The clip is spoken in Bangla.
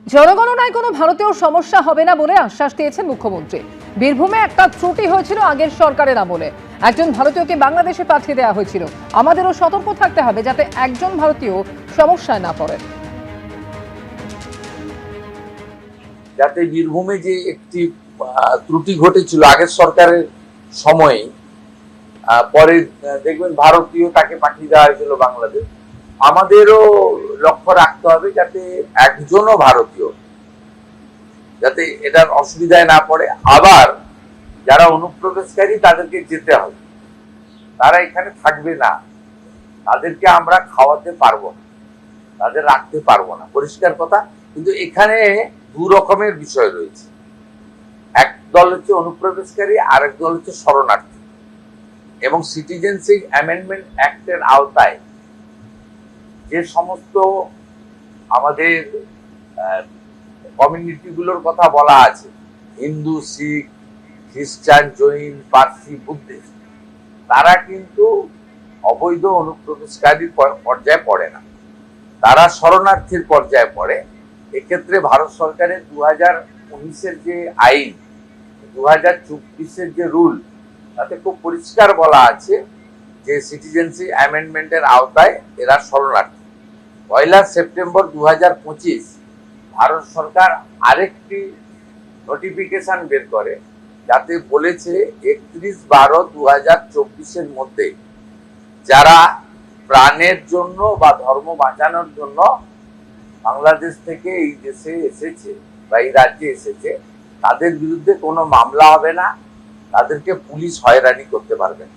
জনগণনায় কোনো ভারতীয় সমস্যা হবে না বলে আশ্বাস দিয়েছেন মুখ্যমন্ত্রী। বীরভূমে একটা ত্রুটি হয়েছিল আগের সরকারের আমলে, একজন ভারতীয়কে বাংলাদেশে পাঠিয়ে দেওয়া হয়েছিল। আমাদেরও সতর্ক থাকতে হবে যাতে একজন ভারতীয় সমস্যায় না পড়েন। যাতে বীরভূমে যে একটি ত্রুটি ঘটেছিল আগের সরকারের সময়ে, পরে দেখবেন ভারতীয় তাকে পাঠিয়ে দেওয়া হয়েছিল বাংলাদেশ। আমাদেরও লক্ষ্য রাখতে হবে যাতে একজনও ভারতীয় যাতে এটার অসুবিধায় না পড়ে। আবার যারা অনুপ্রবেশকারী তাদেরকে যেতে হবে, তারা এখানে থাকবে না, তাদেরকে আমরা খাওয়াতে পারবো না, তাদের রাখতে পারবো না, পরিষ্কার কথা। কিন্তু এখানে দু রকমের বিষয় রয়েছে, এক দল হচ্ছে অনুপ্রবেশকারী, আরেক দল হচ্ছে শরণার্থী। এবং সিটিজেনশিপ অ্যামেন্ডমেন্ট অ্যাক্টের আওতায় যে সমস্ত আমাদের কমিউনিটিগুলোর কথা বলা আছে, হিন্দু, শিখ, খ্রিস্টান, জৈন, পার্সি, বুদ্ধিস্ট, তারা কিন্তু অবৈধ অনুপ্রবেশকারীর পর্যায়ে পড়ে না, তারা শরণার্থীর পর্যায়ে পড়ে। এক্ষেত্রে ভারত সরকারের 2019-এর যে আইন, 2024-এর যে রুল, তাতে খুব পরিষ্কার বলা আছে যে সিটিজেনশিপ অ্যামেন্ডমেন্টের আওতায় এরা শরণার্থী। 1 সেপ্টেম্বর 2025 ভারত সরকার আরেকটি নোটিফিকেশন বের করে, যাতে বলেছে 31/12/2024-এর মধ্যে যারা প্রাণের জন্য বা ধর্ম বাঁচানোর জন্য বাংলাদেশ থেকে এই দেশে এসেছে বা এই রাজ্যে এসেছে, তাদের বিরুদ্ধে কোনো মামলা হবে না, তাদেরকে পুলিশ হয়রানি করতে পারবে না।